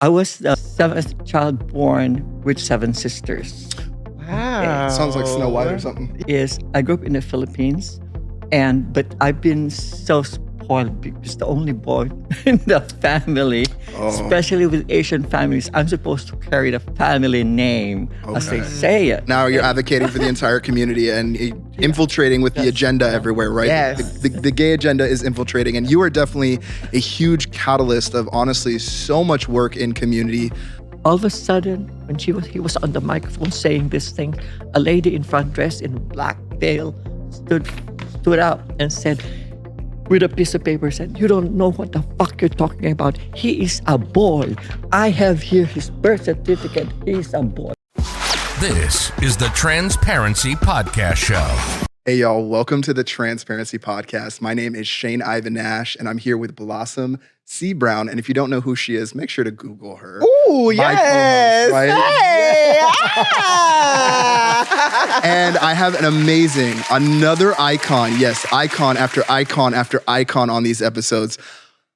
I was the seventh child born with seven sisters. Wow. Sounds like Snow White or something. I grew up in the Philippines, but I've been so spoiled because the only boy in the family, especially with Asian families, I'm supposed to carry the family name as they say it. Now you're advocating for the entire community and infiltrating with the agenda everywhere, right? Yes. The gay agenda is infiltrating, and you are definitely a huge catalyst of honestly so much work in community. All of a sudden, when he was on the microphone saying this thing, a lady in front dressed in black veil stood up and said, with a piece of paper, said, "You don't know what the fuck you're talking about. He is a boy. I have here his birth certificate. He's a boy." This is the Transparency Podcast Show. Hey y'all, welcome to the Transparency Podcast. My name is Shane Ivan Nash, and I'm here with Blossom C. Brown. And if you don't know who she is, make sure to Google her. Ooh, yes. Right? Hey. And I have another icon. Yes, icon after icon after icon on these episodes.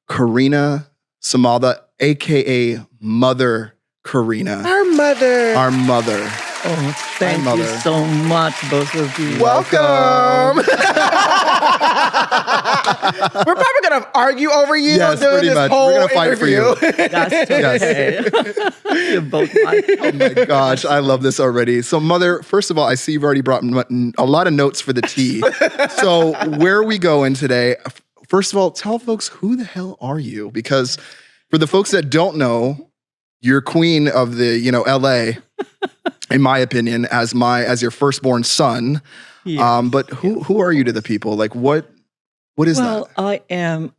Karina Samala, aka Mother Karina. Our mother. Our mother. Oh, thank you so much, both of you. Welcome. We're probably going to argue over you Yes, during pretty this much. whole We're going to fight for you. That's okay. You're both right. Oh my gosh, I love this already. So Mother, first of all, I see you've already brought a lot of notes for the tea. So where are we going today? First of all, tell folks, who the hell are you? Because for the folks that don't know, you're queen of the, LA, in my opinion, as your firstborn son. Yes. But who are you to the people? Like what is that? Well, I am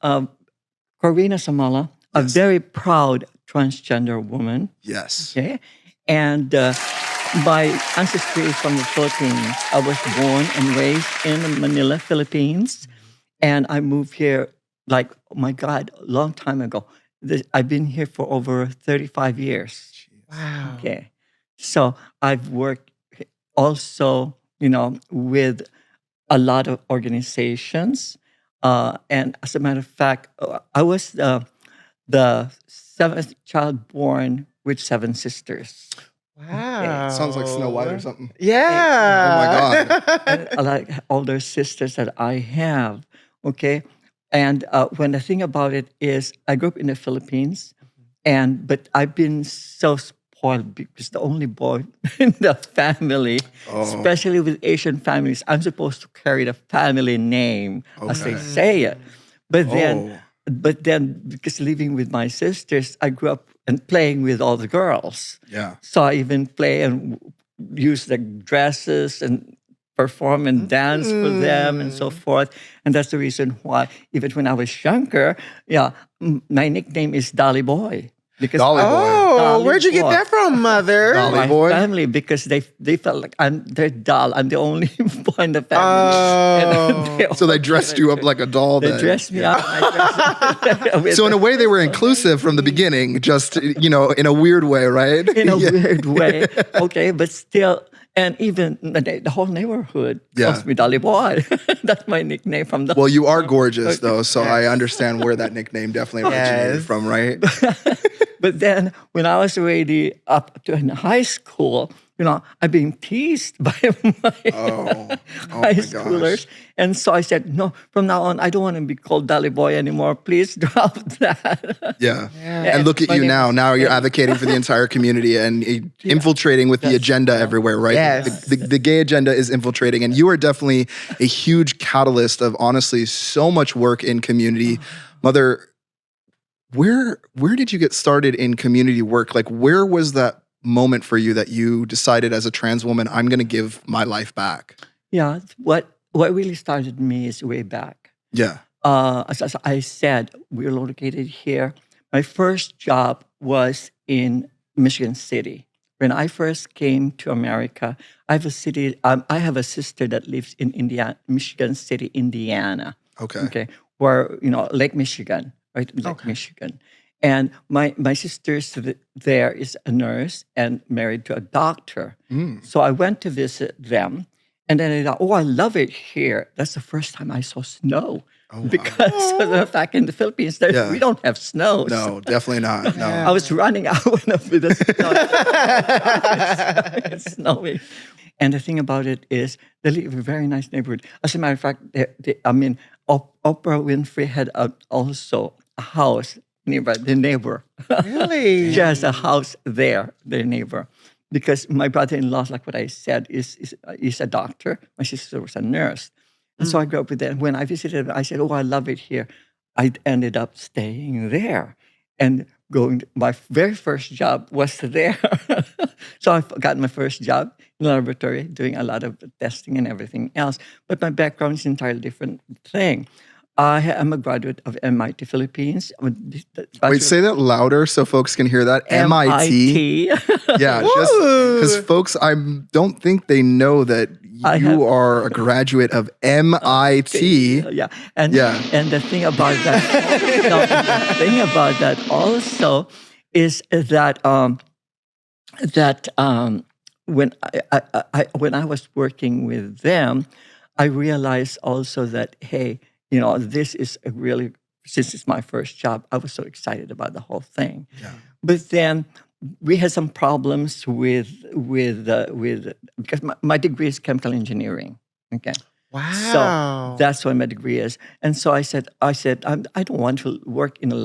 Karina Samala, a very proud transgender woman. Yes. Okay. And my ancestry is from the Philippines. I was born and raised in Manila, Philippines. And I moved here, like, oh my God, a long time ago. I've been here for over 35 years. Wow. Okay. So I've worked also, with a lot of organizations. And as a matter of fact, I was the seventh child born with seven sisters. Wow. Sounds like Snow White or something. Yeah. Oh my God. And like older sisters that I have. Okay. And when the thing about it is, I grew up in the Philippines, but I've been so spoiled because the only boy in the family, especially with Asian families, I'm supposed to carry the family name as they say it. But then, because living with my sisters, I grew up and playing with all the girls. Yeah. So I even play and use the dresses and perform and dance for them and so forth. And that's the reason why, even when I was younger, my nickname is Dolly Boy. Because Dolly Boy. Oh, where'd you get that from, Mother? Dolly my Boy? family, because they felt like their doll. I'm the only boy in the family. Oh. So they dressed you up like a doll They then. dressed me up. So in a way, they were inclusive from the beginning, just, in a weird way, right? In a weird way. Okay, but still, and even the whole neighborhood calls me Dolly Boy. That's my nickname from the... Well, you are gorgeous, though, so I understand where that nickname definitely originated from, right? But then when I was already up to in high school, I've been teased by my high schoolers. And so I said, no, from now on, I don't want to be called Dolly Boy anymore. Please drop that. Yeah. And look at you now. Now you're advocating for the entire community and infiltrating with the agenda everywhere, right? Yes. The gay agenda is infiltrating. And you are definitely a huge catalyst of honestly so much work in community. Mother, where did you get started in community work? Like, where was that moment for you that you decided as a trans woman, I'm going to give my life back? Yeah, what really started me is way back. Yeah. As I said, we're located here. My first job was in Michigan City. When I first came to America, I have a sister that lives in Michigan City, Indiana. Okay. Where, Lake Michigan, right? Lake Michigan. And my sister's there is a nurse and married to a doctor. So I went to visit them. And then I thought, I love it here. That's the first time I saw snow. because of the fact in the Philippines, we don't have snow. No, definitely not. No. I was running out when the snow. It's snowing. And the thing about it is, they live in a very nice neighborhood. As a matter of fact, Oprah Winfrey had also a house nearby, the neighbor. Really? She has a house there, their neighbor. Because my brother-in-law, like what I said, is a doctor. My sister was a nurse. And so I grew up with them. When I visited, I said, I love it here. I ended up staying there. And my very first job was there. So I got my first job in the laboratory, doing a lot of testing and everything else. But my background is an entirely different thing. I am a graduate of MIT Philippines. Wait, say that louder so folks can hear that. MIT. Yeah, just because folks, I don't think they know that you are a graduate of MIT. Yeah, and the thing about that, also is that when I was working with them, I realized also that this is since it's my first job, I was so excited about the whole thing. Yeah. But then we had some problems with because my degree is chemical engineering. Okay. Wow. So that's what my degree is. And so I said, I don't want to work in a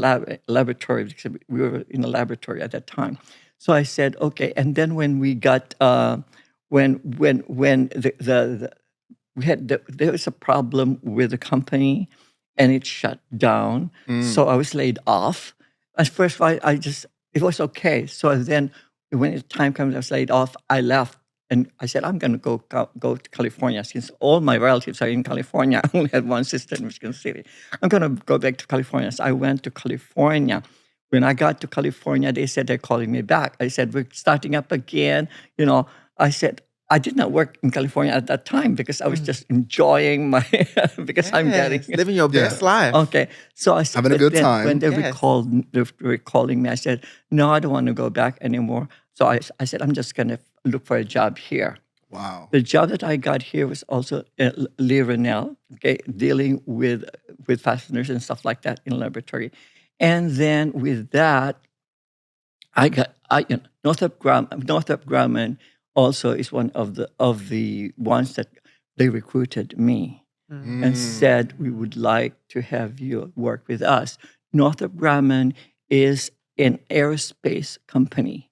laboratory because we were in a laboratory at that time. So I said, okay. And then when we got when there was a problem with the company and it shut down. So I was laid off. At first, it was okay. So then when the time comes, I was laid off, I left. And I said, I'm going to go to California since all my relatives are in California. I only had one sister in Michigan City. I'm going to go back to California. So I went to California. When I got to California, they said they're calling me back. I said, we're starting up again. I said, I did not work in California at that time because I was just enjoying my, I'm living your best life. Okay. So I said, having a good time. When they were calling me, I said, no, I don't want to go back anymore. So I said, I'm just going to look for a job here. Wow. The job that I got here was also Lee Rennell, dealing with fasteners and stuff like that in a laboratory. And then with that, Northrop Grumman also is one of the ones that they recruited me and said, we would like to have you work with us. Northrop Grumman is an aerospace company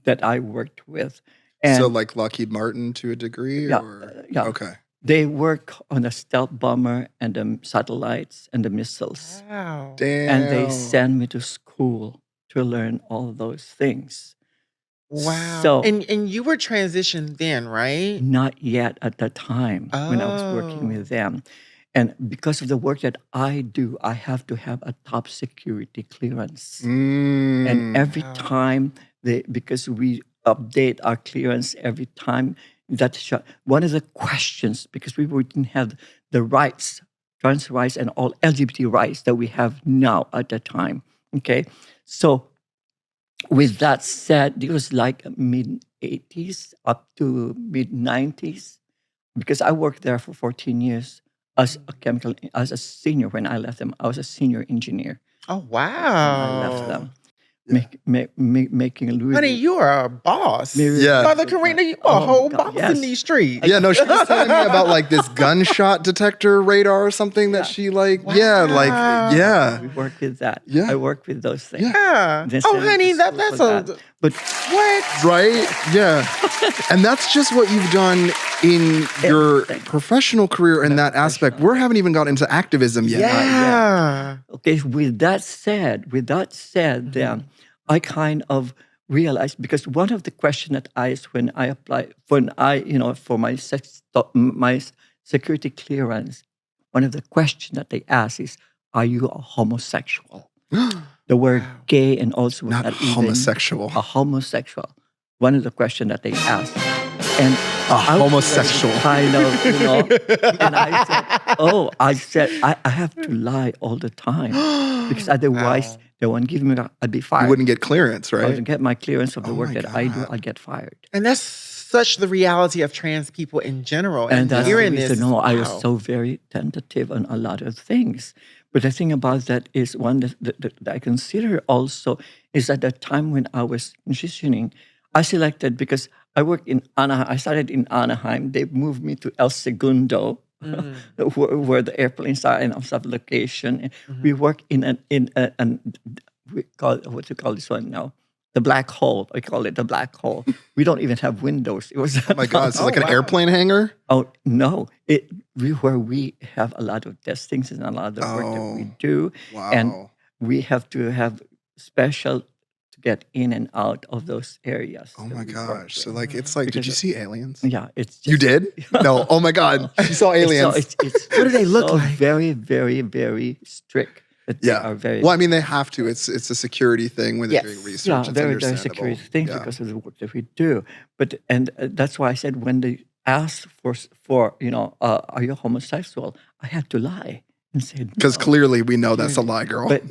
that I worked with. And so like Lockheed Martin to a degree? Yeah. Okay. They work on the stealth bomber and the satellites and the missiles. Wow. Damn. And they send me to school to learn all those things. Wow. So, and you were transitioned then, right? Not yet at that time when I was working with them. And because of the work that I do, I have to have a top security clearance. And every time, because we update our clearance every time, that's one of the questions, because we didn't have the rights, trans rights and all LGBT rights that we have now at the time. Okay? So with that said, it was like mid-80s up to mid-90s, because I worked there for 14 years as a senior. When I left them, I was a senior engineer. Oh, wow. I left them. Making a Louis. Honey, you are a boss. Yeah. Mother Karina, you are a whole boss in these streets. Yeah, no, she was telling me about like this gunshot detector radar or something that she We work with that. Yeah. I work with those things. Yeah. Oh, honey, that's a... But what? Right? Yeah. And that's just what you've done in your professional career in that aspect. We haven't even got into activism yet. Yeah. Okay, with that said, then I kind of realized, because one of the questions that I asked when I applied, for my security clearance, one of the questions that they asked is, are you a homosexual? The word gay and also not homosexual. A homosexual. One of the questions that they asked. And a homosexual. Kind of, and I said, I have to lie all the time because otherwise they won't give me, I'd be fired. You wouldn't get clearance, right? I wouldn't get my clearance of the work that I do, I'd get fired. And that's such the reality of trans people in general. And that's the hearing this, reason, I was wow. so very tentative on a lot of things. But the thing about that is one that I consider also is at the time when I was transitioning, I selected because I worked in Anaheim. I started in Anaheim. They moved me to El Segundo, where the airplanes are and stuff location. We work in we call what you call this one now. The black hole. I call it the black hole. We don't even have windows. It was Oh my God. So like an airplane hangar? Oh no! Where we have a lot of testings and a lot of the work that we do, Wow. and we have to have special to get in and out of those areas. Oh that my we work gosh. So with. like, it's like, did you see aliens? Yeah, it's just, You did? No. Oh my God. She saw aliens. It's What do they look like? Very, very, very strict. But they are very. Well, I mean, they have to. It's a security thing when they're doing Yes. research. Yeah, It's very, very understandable. security thing Yeah. because of the work that we do. But that's why I said when they asked for are you homosexual? I had to lie and say Because no. clearly we know that's a lie, girl. But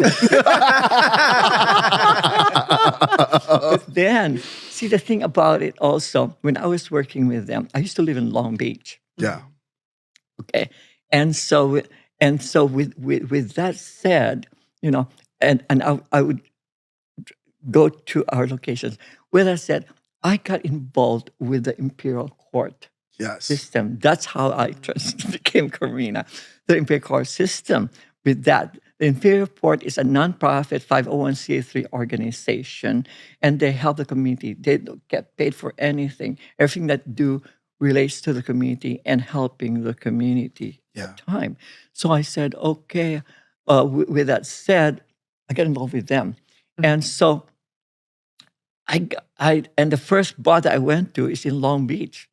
then, see the thing about it also, when I was working with them, I used to live in Long Beach. Yeah. Okay. And so with that said, and I would go to our locations. With that said, I got involved with the Imperial Court Yes. system. That's how I became Karina. The Imperial Court system. With that, the Imperial Court is a nonprofit 501c3 organization, and they help the community. They don't get paid for anything. Everything that do relates to the community and helping the community at time. So I said, okay. With that said, I got involved with them, and so and the first bar that I went to is in Long Beach.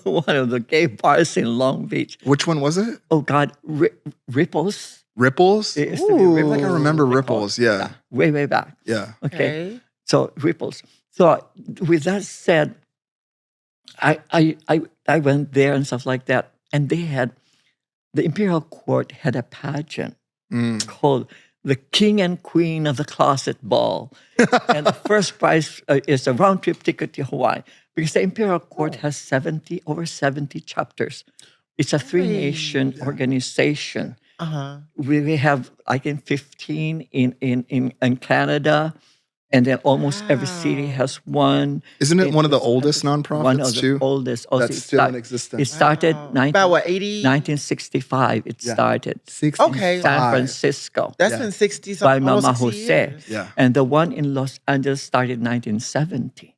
One of the gay bars in Long Beach. Which one was it? Oh God, Ripples. Ripples? It used to be Ripples. Like I remember They call Ripples. it. Yeah. Way, way back. Yeah. Okay. So Ripples. So with that said, I went there and stuff like that, and the Imperial Court had a pageant called the King and Queen of the Closet Ball. And the first prize is a round trip ticket to Hawaii because the Imperial Court has over 70 chapters. It's a three-nation organization. We have, I think, 15 in Canada, and then almost every city has one. Isn't it one of the oldest nonprofits One of too? the oldest. Also, That's still in existence. It started About what, 80? 1965. It started. 60. Okay. San Francisco. That's been 60 by almost Mama 60 Jose. years. Yeah. And the one in Los Angeles started 1970.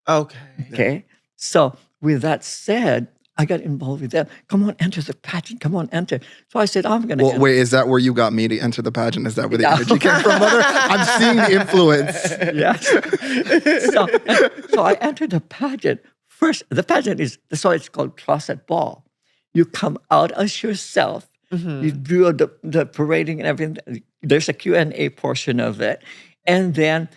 Okay. Okay. So with that said, I got involved with them. Come on, enter the pageant. Come on, enter. So I said, I'm going to Well, wait, is that where you got me to enter the pageant? Is that where the energy came from, Mother? I'm seeing the influence. Yes. So I entered the pageant. First, the pageant that's why it's called Closet Ball. You come out as yourself. You do the parading and everything. There's a Q&A portion of it. And then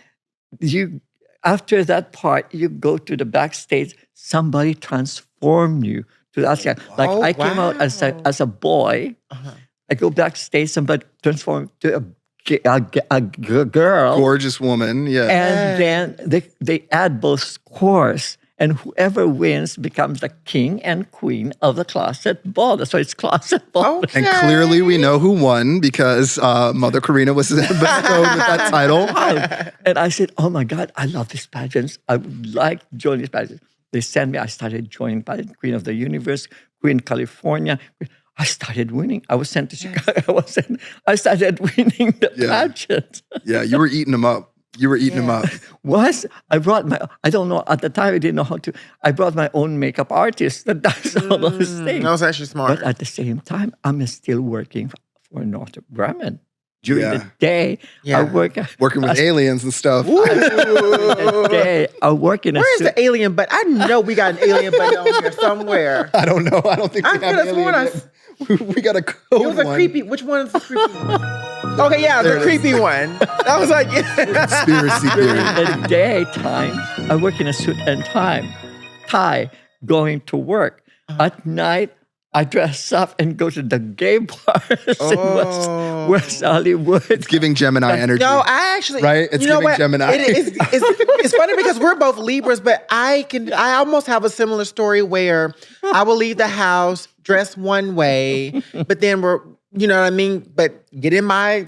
after that part, you go to the backstage. Somebody transform you to the outside. Like I came out as a boy. I go backstage. Somebody transformed to a girl, Gorgeous woman. Yeah. and then they add both scores, and whoever wins becomes the king and queen of the closet ball. That's why it's closet ball. Okay. And clearly we know who won because Mother Karina was bestowed with that title. And I said, oh my God, I love these pageants. I would like to join these pageants. They sent me, I started joining pageant, Queen of the Universe, Queen California. I started winning. I was sent to Chicago. I started winning the pageant. Yeah, you were eating them up. I brought I don't know, at the time I didn't know how to, I brought my own makeup artist that does all those things. That was actually smart. But at the same time, I'm still working for Northrop Grumman. During the day, I work. Working with aliens and stuff. During the day, I work in a Where's suit. the alien button? I know we got an alien button on here somewhere. I don't know. I don't think I we have could have sworn alien. We got a code It was a one. creepy. Which one is the creepy one? Okay, yeah, the creepy one. I was like, Conspiracy theory. In the daytime, I work in a suit and tie, going to work. At night, I dress up and go to the gay bars in West Hollywood. It's giving Gemini energy. No, I actually, right? It's you know giving what? Gemini. It's funny because we're both Libras, but I almost have a similar story where I will leave the house dressed one way, but then you know what I mean? But get in my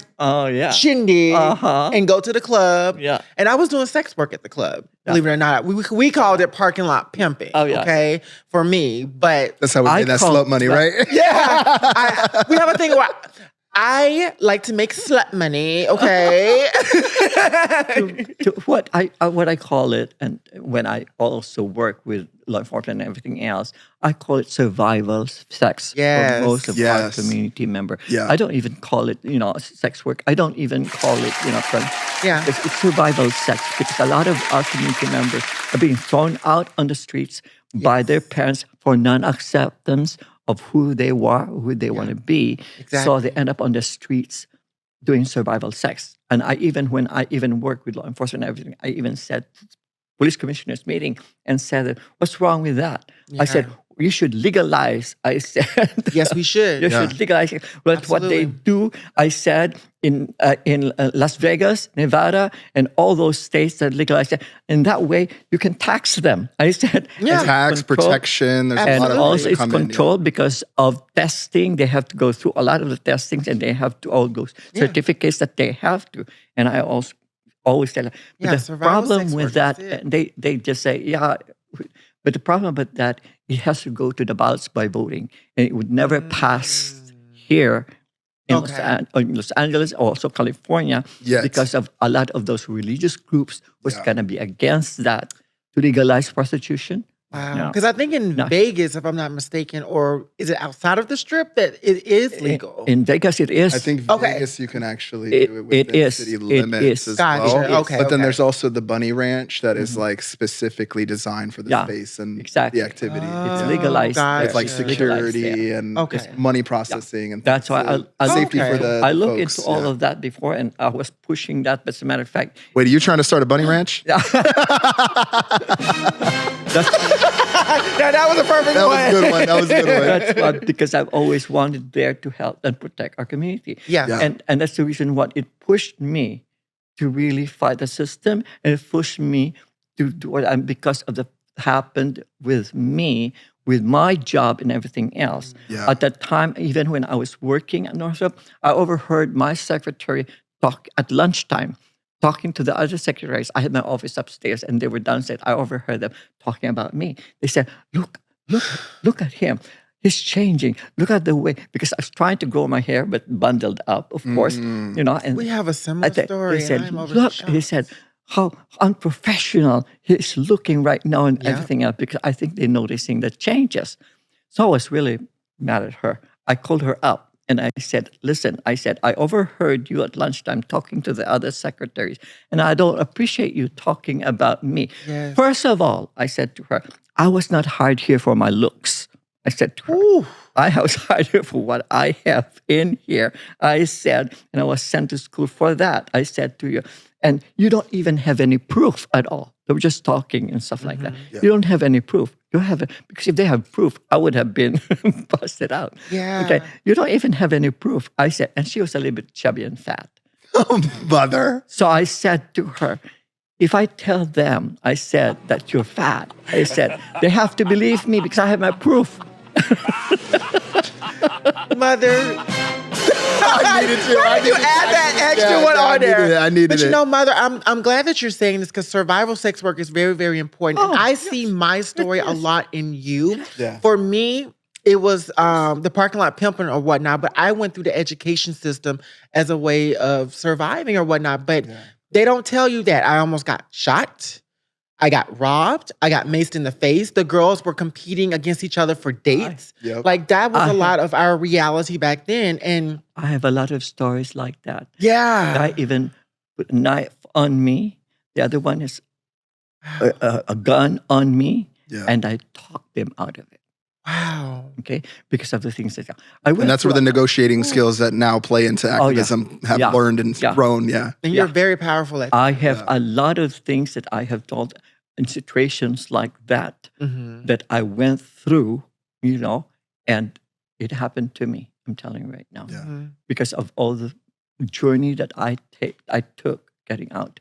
shindig and go to the club. Yeah. And I was doing sex work at the club, believe it or not. We called it parking lot pimping, okay, for me. But that's how we made that slut money, right? Yeah. We have a thing where I like to make slut money, okay? to what I call it, and when I also work with law enforcement and everything else, I call it survival sex for most of our community members. Yeah. I don't even call it, sex work. I don't even call it, it's survival sex, because a lot of our community members are being thrown out on the streets by their parents for non-acceptance of who they are, who they want to be. Exactly. So they end up on the streets doing survival sex. And when I work with law enforcement and everything, I even said police commissioners meeting and said, what's wrong with that? I said, you should legalize. I said, yes, we should. You should legalize it. But what they do, I said, in Las Vegas, Nevada, and all those states that legalize it, in that way you can tax them. I said, tax protection. There's a lot of also it's controlled because of testing. They have to go through a lot of the testings, and they have to all those certificates that they have to. And I also always tell them, but the problem with that, they just say, but the problem with that, it has to go to the ballots by voting, and it would never pass here in Los Angeles, also California, because of a lot of those religious groups was going to be against that to legalize prostitution. Wow. Because I think in Vegas, if I'm not mistaken, or is it outside of the Strip, that it is legal? In Vegas, it is. I think Vegas, you can actually do it within city limits as well. But then there's also the Bunny Ranch that is like specifically designed for the space and the activity. It's legalized. It's like security and money processing and that's why safety for the I looked folks. into all of that before, and I was pushing that. But as a matter of fact, wait, are you trying to start a bunny ranch? That was a perfect one. That was a good one. That was a good one. That's what, because I've always wanted there to help and protect our community. And that's the reason what it pushed me to really fight the system, and it pushed me to do what I'm, because of the happened with me, with my job and everything else. At that time, even when I was working at Northrop, I overheard my secretary talk at lunchtime, talking to the other secretaries. I had my office upstairs, and they were downstairs. I overheard them talking about me. They said, look at him. He's changing. Look at the way, because I was trying to grow my hair, but bundled up, of course. And we have a similar story. They said, look, he said, how unprofessional he's looking right now and everything else, because I think they're noticing the changes. So I was really mad at her. I called her up. And I said, listen, I overheard you at lunchtime talking to the other secretaries, and I don't appreciate you talking about me. First of all, I said to her, I was not hired here for my looks. I said to her, I was hired here for what I have in here. I said, and I was sent to school for that. I said to you, and you don't even have any proof at all. They were just talking and stuff like that. You don't have any proof. You have it, because if they have proof, I would have been busted out. Okay, you don't even have any proof. I said, and she was a little bit chubby and fat. Oh, mother. So I said to her, if I tell them, I said that you're fat, I said, they have to believe me because I have my proof. Mother. I needed to. Why did you add that extra one on there? I needed it. But you know, Mother, I'm glad that you're saying this, because survival sex work is very, very important. And I see my story a lot in you. For me, it was the parking lot pimping or whatnot, but I went through the education system as a way of surviving or whatnot. But they don't tell you that I almost got shot. I got robbed. I got maced in the face. The girls were competing against each other for dates. Like, that was a lot of our reality back then. And I have a lot of stories like that. Yeah. I even put a knife on me. The other one is a gun on me. And I talked them out of it. Wow. Okay, because of the things that I went. And that's where the negotiating skills that now play into activism have learned and grown. And you're very powerful at that. I have a lot of things that I have told in situations like that that I went through, and it happened to me. I'm telling you right now. Yeah. Because of all the journey that I took getting out.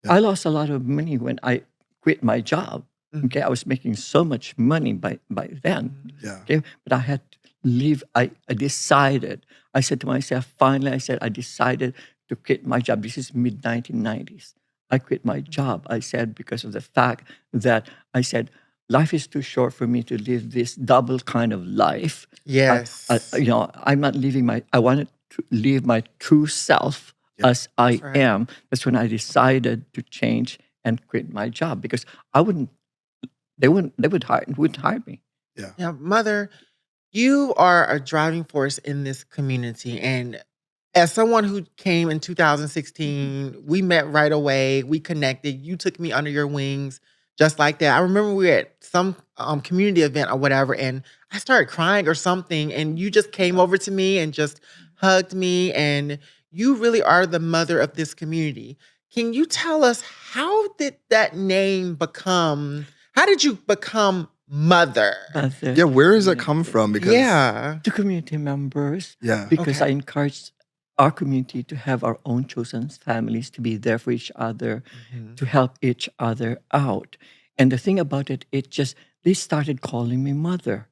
Yeah. I lost a lot of money when I quit my job. Okay, I was making so much money by then. Yeah. Okay, but I had to leave. I decided. I said to myself, finally, I decided to quit my job. This is mid 1990s. I quit my job. I said because of the fact that I said life is too short for me to live this double kind of life. Yes. I'm not living my. I wanted to live my true self as I right. am. That's when I decided to change and quit my job because I wouldn't. They wouldn't hire me. Yeah. Now, Mother, you are a driving force in this community. And as someone who came in 2016, we met right away. We connected. You took me under your wings just like that. I remember we were at some community event or whatever, and I started crying or something. And you just came over to me and just hugged me. And you really are the mother of this community. Can you tell us, how did that name become? How did you become Mother? Yeah, where does that come from? Because The community members. Yeah. Because Okay. I encouraged our community to have our own chosen families, to be there for each other, to help each other out. And the thing about it, they started calling me Mother.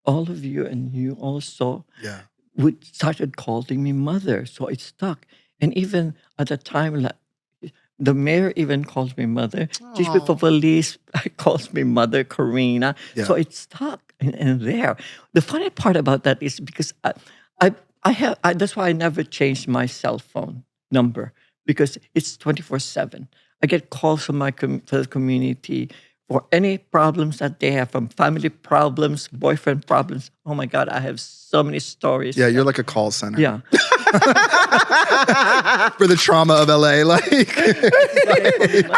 All of you and you also Yeah. started calling me Mother. So it stuck. And even at the time, the mayor even calls me Mother. Chief Aw. of Police calls me Mother Karina. Yeah. So it stuck in there. The funny part about that is because that's why I never changed my cell phone number, because it's 24/7. I get calls from my community for any problems that they have, from family problems, boyfriend problems. Oh my God, I have so many stories. Yeah, you're like a call center. Yeah. For the trauma of LA. Like I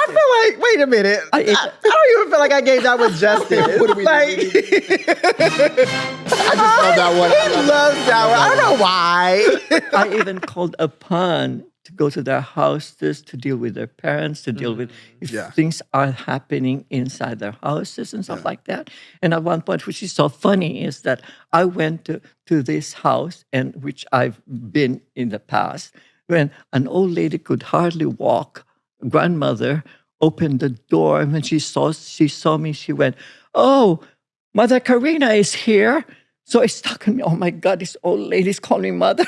feel like, wait a minute. I don't even feel like I gave that one justice. What do we do? Like, I just love that one. he loves that one. I don't know why. I even called upon to go to their houses to deal with their parents, to deal with if Yeah. things are happening inside their houses and stuff like that. And at one point, which is so funny, is that I went to this house, and which I've been in the past, when an old lady could hardly walk, grandmother opened the door, and when she saw me, she went, "Oh, Mother Karina is here." So it stuck in me. Oh my God, this old lady's calling me Mother.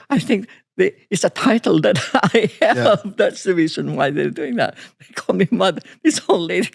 I think it's a title that I have. Yeah. That's the reason why they're doing that. They call me Mother. This old lady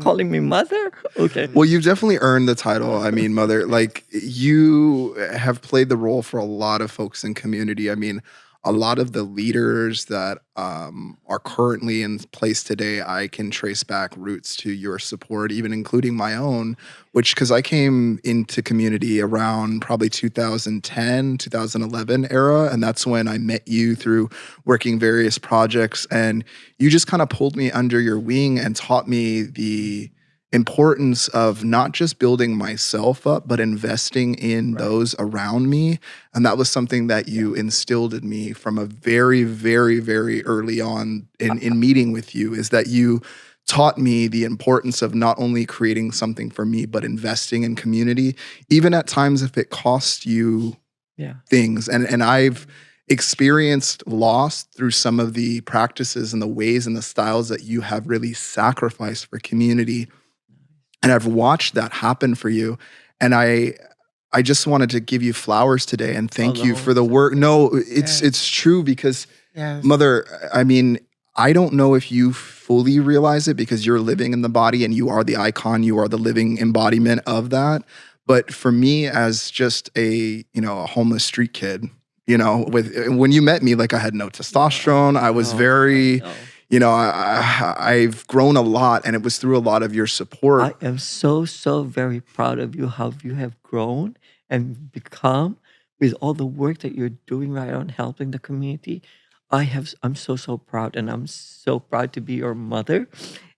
calling me Mother. Okay. Well, you've definitely earned the title. I mean, Mother, like you have played the role for a lot of folks in community. I mean, a lot of the leaders that are currently in place today, I can trace back roots to your support, even including my own, because I came into community around probably 2010, 2011 era. And that's when I met you through working various projects. And you just kind of pulled me under your wing and taught me the importance of not just building myself up, but investing in those around me. And that was something that you instilled in me from a very, very, very early on in meeting with you, is that you taught me the importance of not only creating something for me, but investing in community, even at times if it costs you things. And I've experienced loss through some of the practices and the ways and the styles that you have really sacrificed for community. And I've watched that happen for you. And I just wanted to give you flowers today and thank you for the work. No, it's true, because Mother, I mean, I don't know if you fully realize it, because you're living in the body and you are the icon, you are the living embodiment of that. But for me, as just a homeless street kid, when you met me, like I had no testosterone. I was very, I've grown a lot, and it was through a lot of your support. I am so very proud of you, how you have grown and become with all the work that you're doing right on helping the community. I'm so proud, and I'm so proud to be your mother.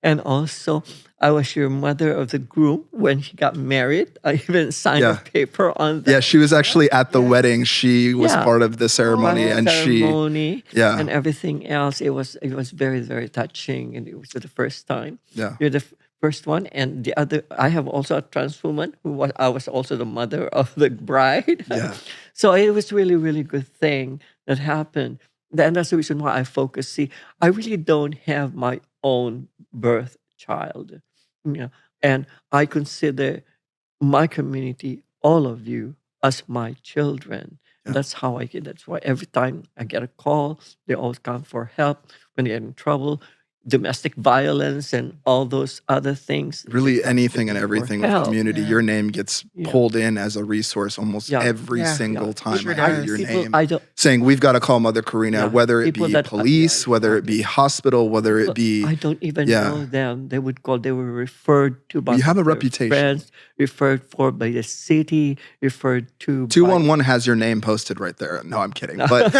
And also, I was your mother of the groom when she got married. I even signed a paper on that. Yeah, she was actually at the wedding. She was part of the ceremony, and and everything else. It was very, very touching, and it was for the first time. Yeah. You're the first one, and the other, I have also a trans woman I was also the mother of the bride. Yeah. So it was really, really good thing that happened. And that's the reason why I focus. See, I really don't have my own birth child, and I consider my community, all of you, as my children. Yeah. That's how I get. That's why every time I get a call, they always come for help when they get in trouble, domestic violence, and all those other things. Really, anything and For everything with help. community, your name gets pulled in as a resource almost every Yeah. single time Sure I hear does. your People, name. I don't. Saying we've got to call Mother Karina, whether it People be that- police, whether it be hospital, whether it be I don't even Yeah. know them. They would call. They were referred to by You have a their reputation. friends, referred for by the city, referred to. 211 has your name posted right there. No, I'm kidding. But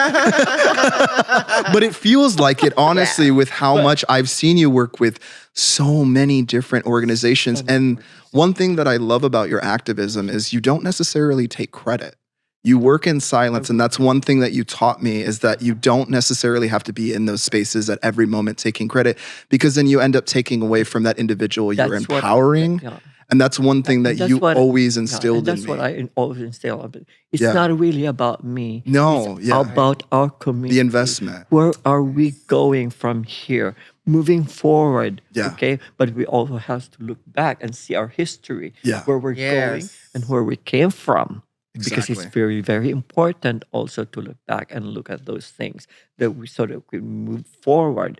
but it feels like it, honestly, with how much I've seen you work with so many different organizations. And one thing that I love about your activism is you don't necessarily take credit. You work in silence. And that's one thing that you taught me, is that you don't necessarily have to be in those spaces at every moment taking credit, because then you end up taking away from that individual you're That's what- empowering. yeah. And that's one thing that That's you what- always Yeah, instilled and that's in me. what I always instill. But it's Yeah. not really about me. No, It's yeah. about our community. The investment. Where are we going from here? Moving forward. Yeah. Okay. But we also have to look back and see our history. Yeah. Where we're going Yes. and where we came from. Because it's Exactly. very, very important also to look back and look at those things that we sort of can move forward.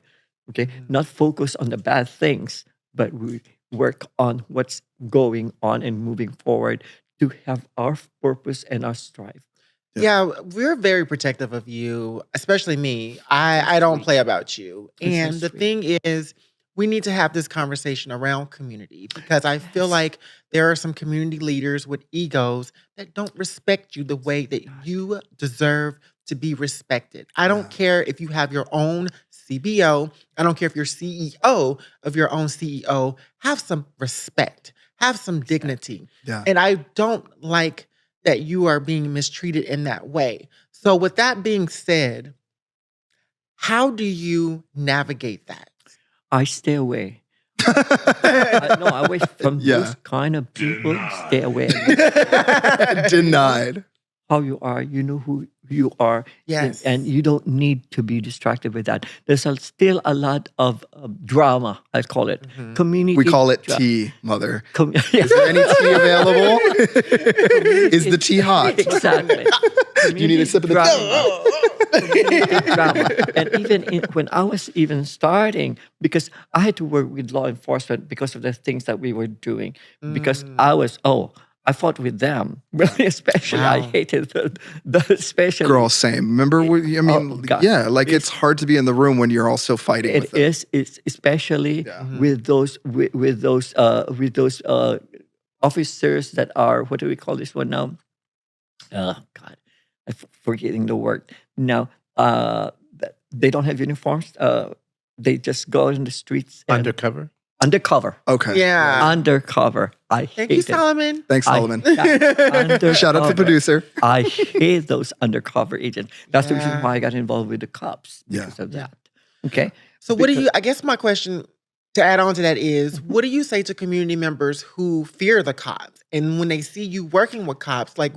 Okay. Not focus on the bad things, but we work on what's going on and moving forward to have our purpose and our strive. Yeah, we're very protective of you, especially me. I don't sweet. play about you. That's so And the sweet. thing is, we need to have this conversation around community, because I feel like there are some community leaders with egos that don't respect you the way that you deserve to be respected. I don't care if you have your own CBO. I don't care if you're CEO of your own CEO. Have some respect. Have some dignity. Yeah. And I don't like that you are being mistreated in that way. So with that being said, how do you navigate that? I stay away. No, I wait from those kind of people. Stay away. Denied. How you are, you know who you are. Yes. And you don't need to be distracted with that. There's still a lot of drama, I call it. Community. We call it tea, Mother. Yeah. Is there any tea available? Is the tea hot? Exactly. You need a sip of the Community drama. And even when I was even starting, because I had to work with law enforcement because of the things that we were doing. Because I fought with them, really, especially. I hated the especially. Girl, same. Remember, God. it's hard to be in the room when you're also fighting with It them. is. It's especially with those officers that are, what do we call this one now? Oh God, I'm forgetting the word now. They don't have uniforms. They just go in the streets. And Undercover. Okay. Yeah. Undercover. I Thank hate you, it. Solomon. Thanks, Solomon. Undercover. Shout out to the producer. I hate those undercover agents. That's the reason Yeah. why I got involved with the cops because of that. Okay. So what do you, I guess my question to add on to that is, what do you say to community members who fear the cops? And when they see you working with cops, like,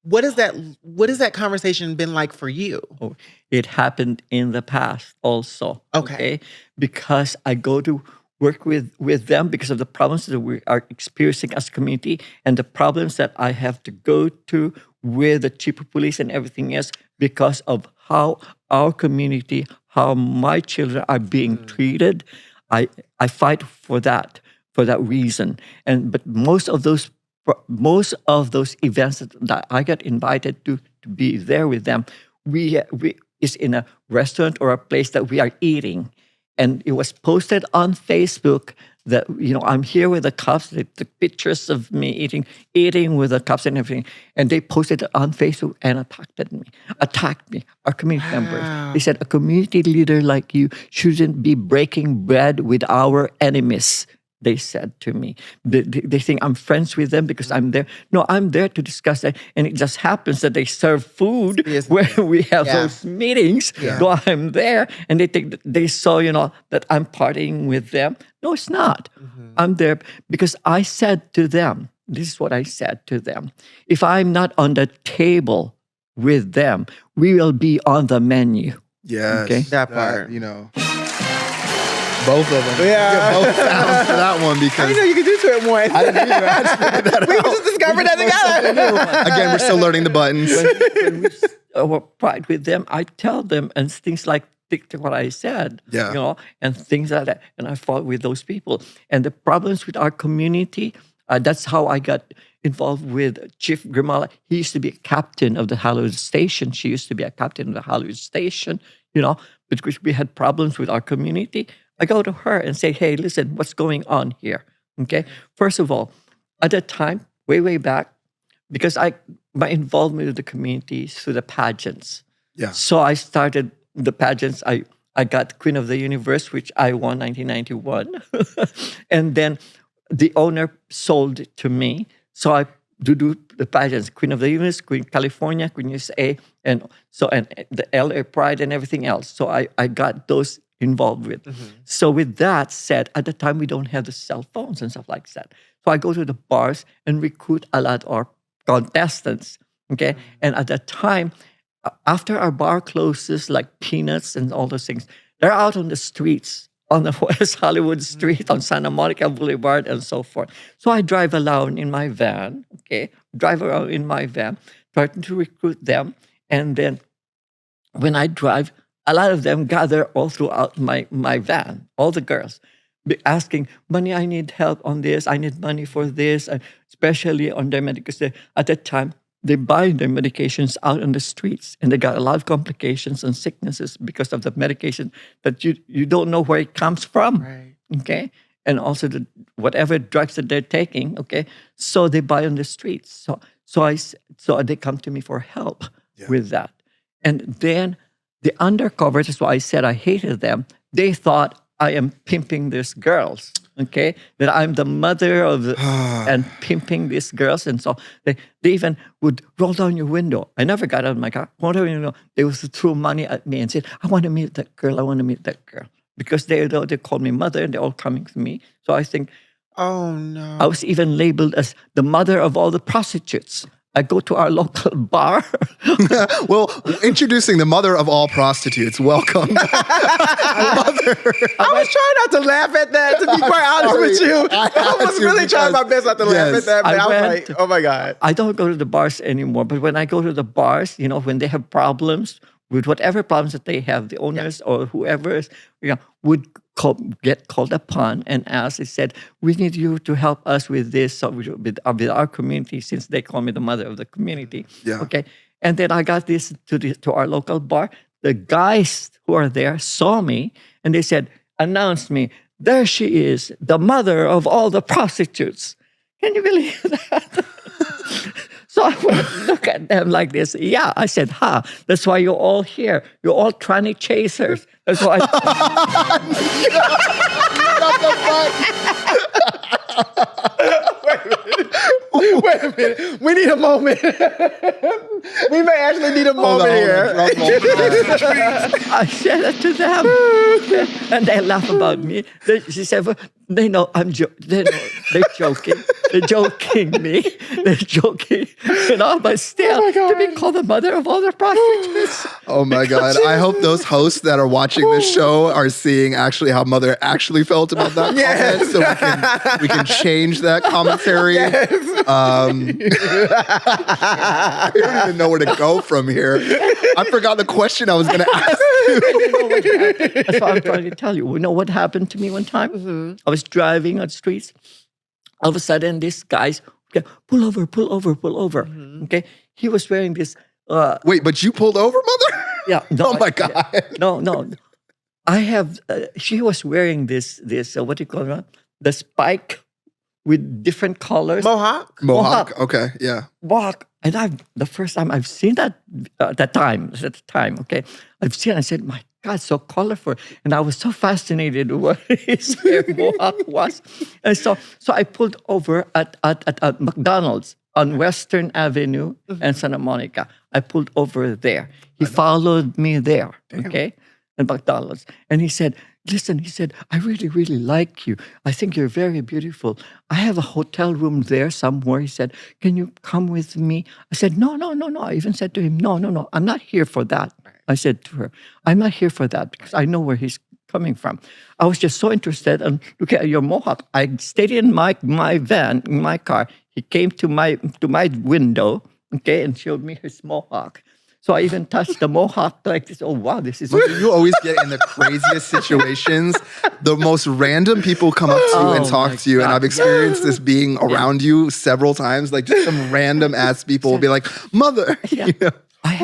what has that conversation been like for you? Oh, it happened in the past also. Okay. Because I go to work with them because of the problems that we are experiencing as a community and the problems that I have to go to with the chief of police and everything else because of how our community, how my children are being treated. I fight for that reason. But most of those events that I got invited to be there with them, we is in a restaurant or a place that we are eating. And it was posted on Facebook that, I'm here with the cops. They took pictures of me eating with the cops and everything. And they posted it on Facebook and attacked me, our community members. They said, a community leader like you shouldn't be breaking bread with our enemies. they said to me. They think I'm friends with them because I'm there. No, I'm there to discuss that. And it just happens that they serve food Yes. where we have Yeah. those meetings. Yeah. So I'm there and they think they saw, that I'm partying with them. No, it's not. I'm there because I said to them, this is what I said to them. If I'm not on the table with them, we will be on the menu. Yes. Okay. That part. Both of them. Yeah. Get both sounds for that one I because didn't know you could do two at once. I didn't either. I just figured that We out. just discovered that together. Again, we're still learning the buttons. When we pride with them, I tell them and things like what I said, Yeah. and things like that. And I fought with those people. And the problems with our community, that's how I got involved with Chief Grimala. He used to be a captain of the Hollywood Station. She used to be a captain of the Hollywood Station, because we had problems with our community. I go to her and say, hey, listen, what's going on here? Okay. First of all, at that time, way back, because my involvement with the community through the pageants. Yeah. So I started the pageants. I got Queen of the Universe, which I won 1991. And then the owner sold it to me. So I do the pageants, Queen of the Universe, Queen California, Queen USA, and the LA Pride and everything else. So I got those involved with. So with that said, at the time we don't have the cell phones and stuff like that. So I go to the bars and recruit a lot of our contestants. Okay. And at that time, after our bar closes, like Peanuts and all those things, they're out on the streets, on the West Hollywood Street, on Santa Monica Boulevard, and so forth. So I drive around in my van, trying to recruit them. And then when I drive, a lot of them gather all throughout my van, all the girls, asking, money, I need help on this, I need money for this, especially on their medication. At that time, they buy their medications out on the streets, and they got a lot of complications and sicknesses because of the medication that you don't know where it comes from. Right. Okay, and also whatever drugs that they're taking. Okay, so they buy on the streets. So they come to me for help with that, and then the undercover. That's why I said I hated them. They thought I am pimping these girls. Okay, that I'm the mother of and pimping these girls, and so they even would roll down your window. I never got out of my car. Roll down your window. They would throw money at me and said, "I want to meet that girl. I want to meet that girl," because they call me mother and they're all coming to me. So I think, oh no, I was even labeled as the mother of all the prostitutes. I go to our local bar. Well, introducing the mother of all prostitutes. Welcome. I was trying not to laugh at that, to be quite honest with you. I was really trying my best not to laugh at that, but I was like, oh my God. I don't go to the bars anymore, but when I go to the bars, when they have problems with whatever problems that they have, the owners or whoever would get called upon and ask. They said, we need you to help us with this, with our community, since they call me the mother of the community. Yeah. Okay. And then I got this to our local bar. The guys who are there saw me and they said, announced me, there she is, the mother of all the prostitutes. Can you believe that? So I would look at them like this. Yeah, I said, that's why you're all here. You're all tranny chasers. That's why. Wait a minute. We need a moment. We may actually need a moment here. I said it to them. And they laugh about me. She said, well, they know I'm they're joking. They're joking me. They're joking. But still, to be called the mother of all the prostitutes. Oh my God. I hope those hosts that are watching this show are seeing actually how Mother actually felt about that comment. So we can change that commentary. I don't even know where to go from here. I forgot the question I was going to ask you. That's what I'm trying to tell you. You know what happened to me one time? Mm-hmm. I was driving on the streets. All of a sudden, this guy's, pull over. Mm-hmm. Okay? He was wearing this. Wait, but you pulled over, Mother? Yeah. No, oh my God. No. I have, she was wearing this what do you call it? The spike with different colors. Mohawk. Okay, yeah. Mohawk. And the first time I've seen that, at the time, okay? I said, my God, so colorful. And I was so fascinated with what his hair mohawk was. And so I pulled over at McDonald's on Western Avenue and Santa Monica. I pulled over there. He followed me there, okay, at McDonald's. And he said, listen, he said, I really, really like you. I think you're very beautiful. I have a hotel room there somewhere. He said, can you come with me? I said, no. I even said to him, no, I'm not here for that. I said to her, I'm not here for that because I know where he's coming from. I was just so interested and look at your mohawk. I stayed in my van, in my car. He came to my window, okay, and showed me his mohawk. So I even touched the mohawk like this. Oh, wow, this is... You always get in the craziest situations. The most random people come up to you and talk to you. And I've experienced this being around you several times. Like just some random ass people will be like, Mother. Yeah. I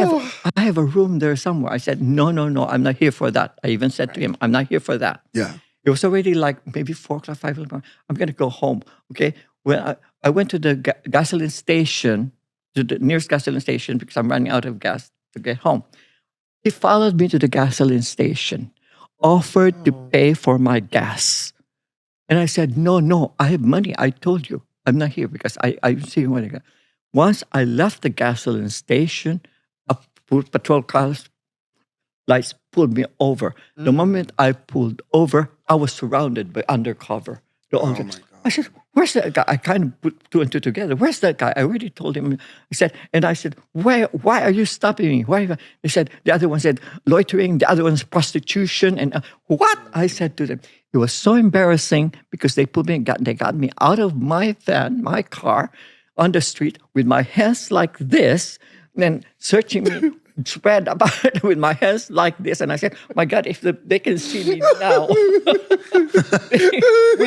have a room there somewhere. I said, no, I'm not here for that. I even said to him, I'm not here for that. Yeah. It was already like maybe 4 o'clock, 5 o'clock. I'm going to go home, okay? When I went to the gasoline station, to the nearest gasoline station because I'm running out of gas to get home. He followed me to the gasoline station, offered to pay for my gas. And I said, no, I have money. I told you. I'm not here because I'm seeing what I got. Once I left the gasoline station, a patrol car lights pulled me over. The moment I pulled over, I was surrounded by undercover. Oh my God. I said, where's that guy? I kind of put 2 and 2 together. Where's that guy? I already told him. I said, why are you stopping me? Why? They said, the other one said, loitering. The other one's prostitution. And what? I said to them, it was so embarrassing because they got me out of my van, my car, on the street with my hands like this, and searching me. Spread about with my hands like this, and I said, "My God, if they can see me now with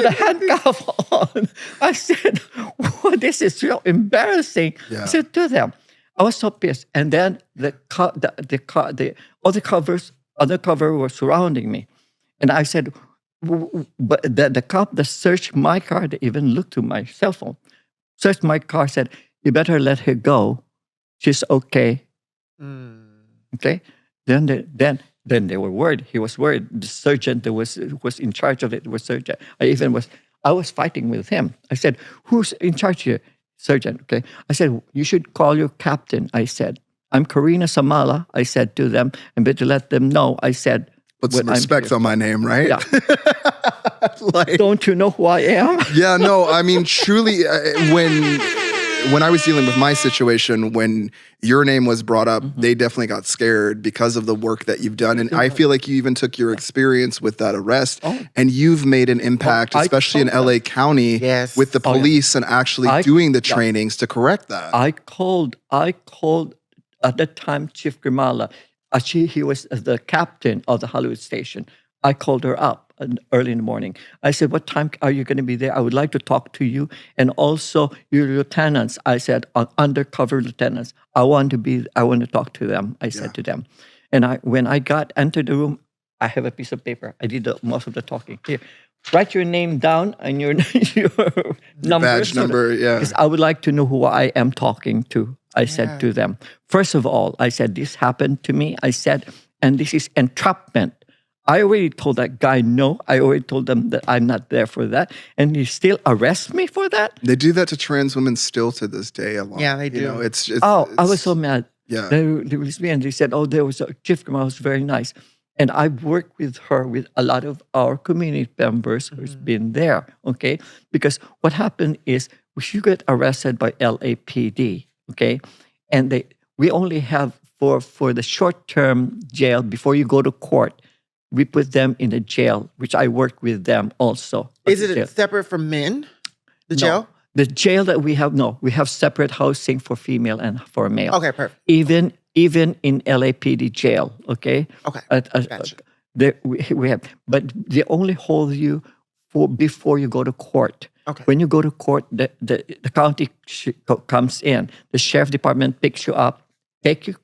a handcuff on," I said, "Wow, this is so embarrassing." Yeah. I said to them, I was so pissed, and then the undercover were surrounding me, and I said, "But the cop that searched my car, they even looked to my cell phone, searched my car, said, you better let her go. She's okay." Okay. Then they were worried. He was worried. The sergeant that was in charge of it was sergeant. I was fighting with him. I said, "Who's in charge here?" Sergeant. Okay. I said, "You should call your captain." I said, "I'm Karina Samala." I said to them, and better let them know. I said, "Put some respect on my name, right?" Yeah. Don't you know who I am? Yeah. No. I mean, truly, when I was dealing with my situation, when your name was brought up, they definitely got scared because of the work that you've done. And I feel like you even took your experience with that arrest and you've made an impact, especially in LA County with the police and actually doing the trainings to correct that. I called at that time Chief Grimala. He was the captain of the Hollywood station. I called her up early in the morning. I said, "What time are you going to be there? I would like to talk to you and also your lieutenants." I said, "Undercover lieutenants. I want to talk to them." I said to them, and when I entered the room, I have a piece of paper. I did most of the talking. Here, write your name down and your number. Badge number, yeah. Because I would like to know who I am talking to. I said to them, first of all, I said, "This happened to me." I said, "And this is entrapment." I already told that guy no. I already told them that I'm not there for that. And he still arrests me for that? They do that to trans women still to this day a lot. Yeah, they do. You know, it's I was so mad. Yeah. They released me and they said, there was a Chief Grandma was very nice. And I've worked with her, with a lot of our community members who's been there, okay? Because what happened is, if you get arrested by LAPD, okay? And we only have for the short-term jail before you go to court, we put them in a jail, which I work with them also. Is it separate from men? The jail? No. The jail that we have separate housing for female and for male. Okay, perfect. Even in LAPD jail, okay? Okay, gotcha. We have, but they only hold you before you go to court. Okay. When you go to court, the county comes in. The sheriff department picks you up, take you to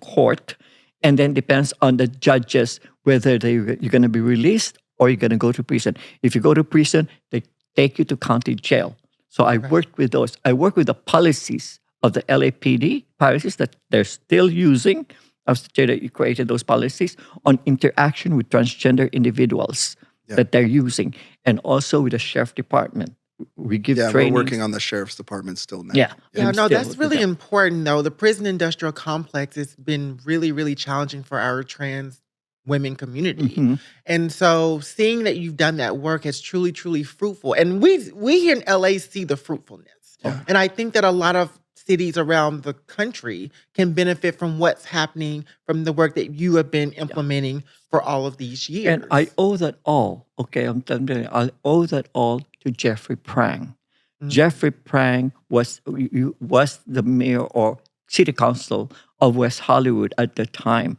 court, and then depends on the judges whether you're going to be released or you're going to go to prison. If you go to prison, they take you to county jail. So I worked with those. I work with the policies of the LAPD, policies that they're still using. I was the chair that created those policies on interaction with transgender individuals that they're using, and also with the sheriff department. We give training. We're working on the sheriff's department still now. Yeah, I'm no, still that's with really them. important, though. The prison industrial complex has been really, really challenging for our trans women community. Mhm. And so seeing that you've done that work is truly, truly fruitful. And we here in LA see the fruitfulness. And I think that a lot of cities around the country can benefit from what's happening from the work that you have been implementing for all of these years. And I owe that all, okay, I'm telling you, I owe that all to Jeffrey Prang. Jeffrey Prang was the mayor or city council of West Hollywood at the time.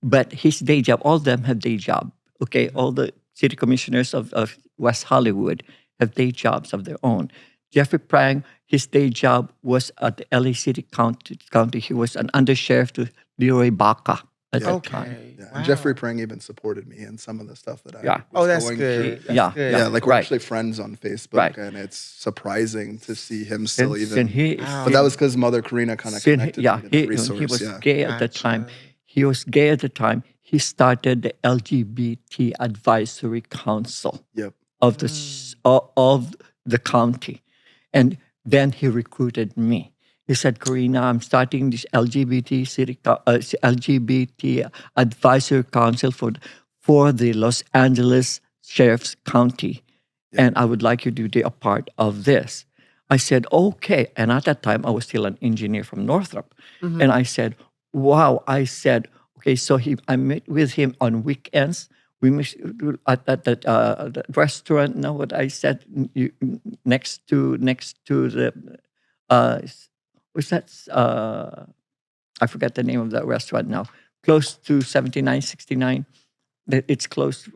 But his day job, all of them have day job, okay? All the city commissioners of West Hollywood have day jobs of their own. Jeffrey Prang, his day job was at the LA City County. He was an undersheriff to Leroy Baca at that time. Yeah. And Jeffrey Prang even supported me in some of the stuff that I was Oh, that's going good. through. That's good. Yeah, like we're Right. actually friends on Facebook, Right. and it's surprising to see him still And even. he, But that was because Mother Karina kind of connected me to the resource. he was yeah. gay at the time. He was gay at the time. He started the LGBT Advisory Council Yep. of the county, and then he recruited me. He said, "Karina, I'm starting this LGBT Advisory Council for the Los Angeles Sheriff's County, and I would like you to be a part of this." I said, "Okay." And at that time, I was still an engineer from Northrop, and I said, "Wow." I said, "Okay." So I met with him on weekends. We met at the restaurant. Now, what I said, next to the. Was that I forget the name of that restaurant now. Close to 7969. It's close.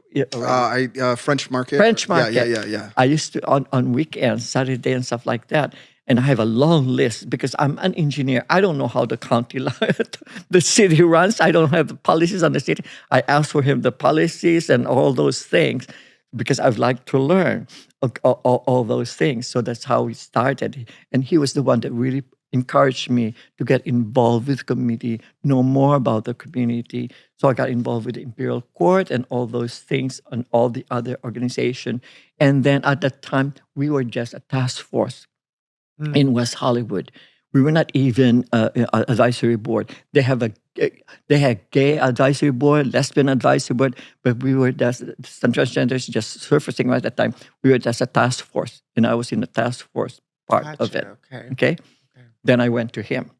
French Market. French Market. Yeah. I used to on weekends, Saturday and stuff like that. And I have a long list because I'm an engineer. I don't know how the county, the city runs. I don't have the policies on the city. I asked for him the policies and all those things because I'd like to learn all those things. So that's how we started. And he was the one that really encouraged me to get involved with the community, know more about the community. So I got involved with the Imperial Court and all those things and all the other organization. And then at that time, we were just a task force in West Hollywood. We were not even an advisory board. They had gay advisory board, lesbian advisory board, but we were just, some transgenders just surfacing right at that time. We were just a task force, and I was in the task force part of it. Okay. Then I went to him.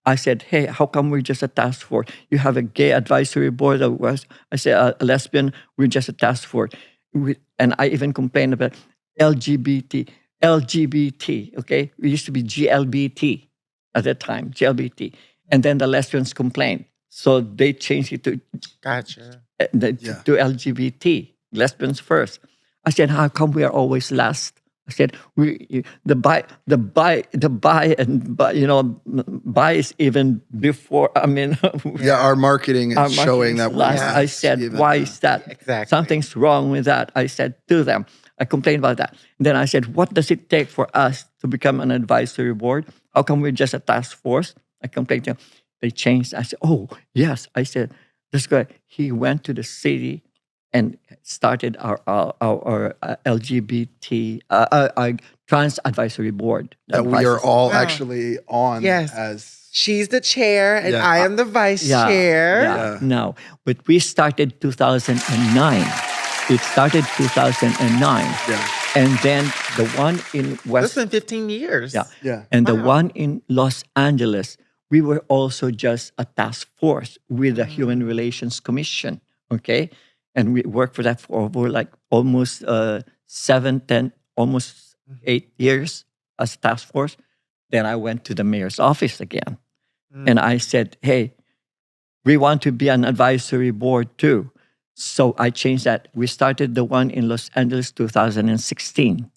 I said, "Hey, how come we're just a task force? You have a gay advisory board." I said, "A lesbian, we're just a task force." And I even complained about LGBT, okay? We used to be GLBT at that time, GLBT. And then the lesbians complained. So they changed it to LGBT, lesbians first. I said, "How come we are always last?" I said, bi is even before, Our marketing is showing that we're last. I said, "Why is that?" Exactly. Something's wrong with that. I said to them, I complained about that. And then I said, "What does it take for us to become an advisory board? How come we're just a task force?" I complained to them. They changed. I said, "Oh, yes." I said, "This guy," he went to the city and started our LGBT trans advisory board. That we are all actually on as. She's the chair and I am the vice chair. Yeah. No, but we started 2009. It started 2009. Yeah. And then the one in That's been 15 years. Yeah. And the one in Los Angeles, we were also just a task force with the Human Relations Commission, okay? And we worked for that for over like almost 8 years as a task force. Then I went to the mayor's office again. And I said, "Hey, we want to be an advisory board too." So I changed that. We started the one in Los Angeles 2016.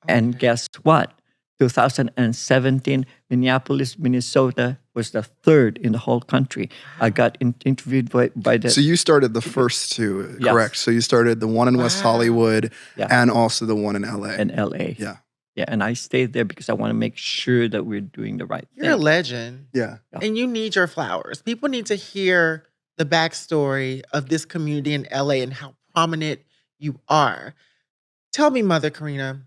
And guess what? 2017, Minneapolis, Minnesota was the third in the whole country. I got interviewed by the... So you started the first two, Yes. correct? So you started the one in West Hollywood and also the one in LA. in LA. Yeah. Yeah, and I stayed there because I want to make sure that we're doing the right You're a thing. legend. Yeah. And you need your flowers. People need to hear the backstory of this community in LA and how prominent you are. Tell me, Mother Karina,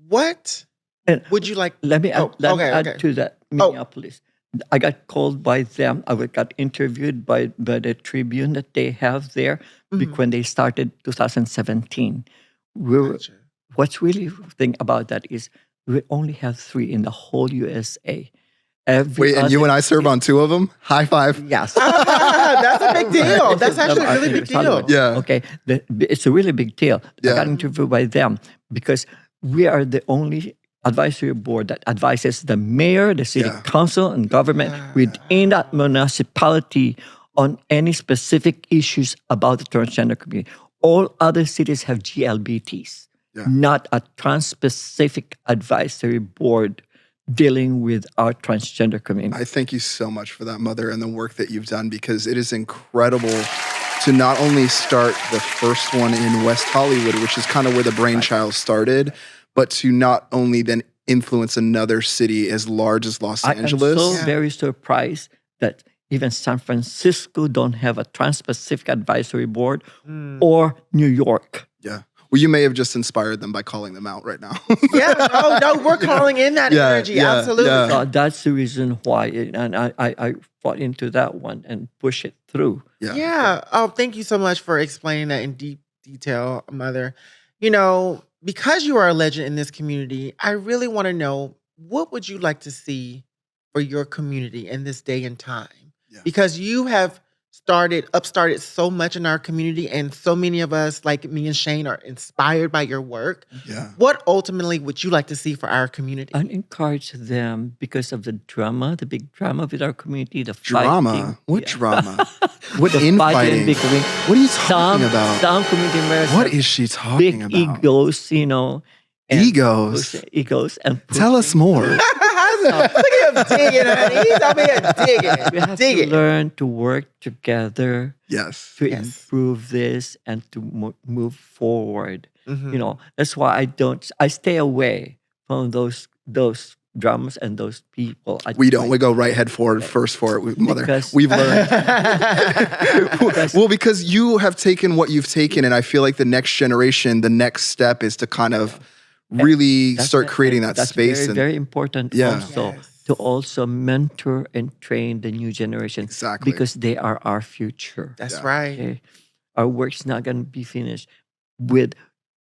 what And would you like? let me add, Oh, okay, okay. to that Minneapolis. I got called by them. I got interviewed by the Tribune that they have there Mhm. when they started 2017. Gotcha. What's really thing about that is we only have 3 in the whole USA. Every Wait, and you other and I serve on 2 of them? High five. Yes. That's a big deal. That's actually a really big deal. Yeah. Okay. It's a really big deal. Yeah. I got interviewed by them because we are the only advisory board that advises the mayor, the city council, and government within that municipality on any specific issues about the transgender community. All other cities have GLBTs, not a trans-specific advisory board dealing with our transgender community. I thank you so much for that, Mother, and the work that you've done, because it is incredible to not only start the first one in West Hollywood, which is kind of where the brainchild started, but to not only then influence another city as large as Los Angeles. I'm so very surprised that even San Francisco don't have a trans-Pacific advisory board, or New York. Yeah. Well, you may have just inspired them by calling them out right now. Yeah, no, we're calling in that energy. Absolutely. So that's the reason why, and I fought into that one and push it through. Yeah. Oh, thank you so much for explaining that in deep detail, Mother. You know, because you are a legend in this community, I really want to know, what would you like to see for your community in this day and time? Yeah. Because you have upstarted so much in our community, and so many of us, like me and Shane, are inspired by your work. Yeah. What ultimately would you like to see for our community? And encourage them because of the drama, the big drama with our community, the Drama? fighting. What drama? What The infighting? fighting, bickering. What are you talking about? Some community members What have is she talking big about? egos, you know. and Egos? Egos. And Tell us more. Look at him digging, honey. He's over here digging. we have to Digging. learn to work together Yes. to Yes. improve this and to move forward. Mhm. You know, that's why I stay away from those dramas and those people. We don't. We go right head forward first for it, Mother. Because- We've learned. Well, because you have taken what you've taken, and I feel like the next generation, the next step is to kind of really start creating that space. Very, And very important Yeah. also Yes. to also mentor and train the new generation. Exactly. Because they are our future. That's Yeah. right. Okay? Our work's not going to be finished with.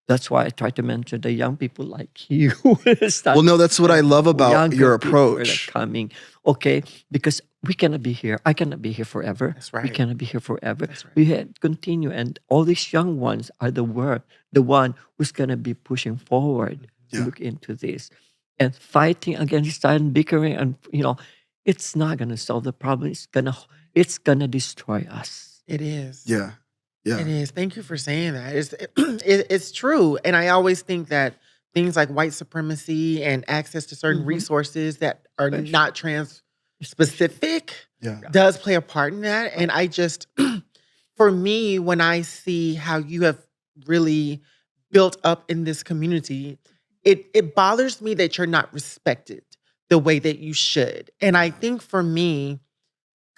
That's why I try to mentor the young people like you. well, no, that's what I love about Younger your people that are approach. coming, okay? Because we cannot be here. I cannot be here forever. That's We right. cannot be here forever. That's right. We had continue, and all these young ones are the one who's gonna be pushing forward to Yeah. look into this and fighting against that and bickering, and it's not gonna solve the problem. It's gonna destroy us. It is. Yeah. Yeah. It is. Thank you for saying that. It's true. And I always think that things like white supremacy and access to certain Mhm. resources that are Especially- not trans specific Yeah. does play a part in that. And I just, for me, when I see how you have really built up in this community, it bothers me that you're not respected the way that you should. And I think for me,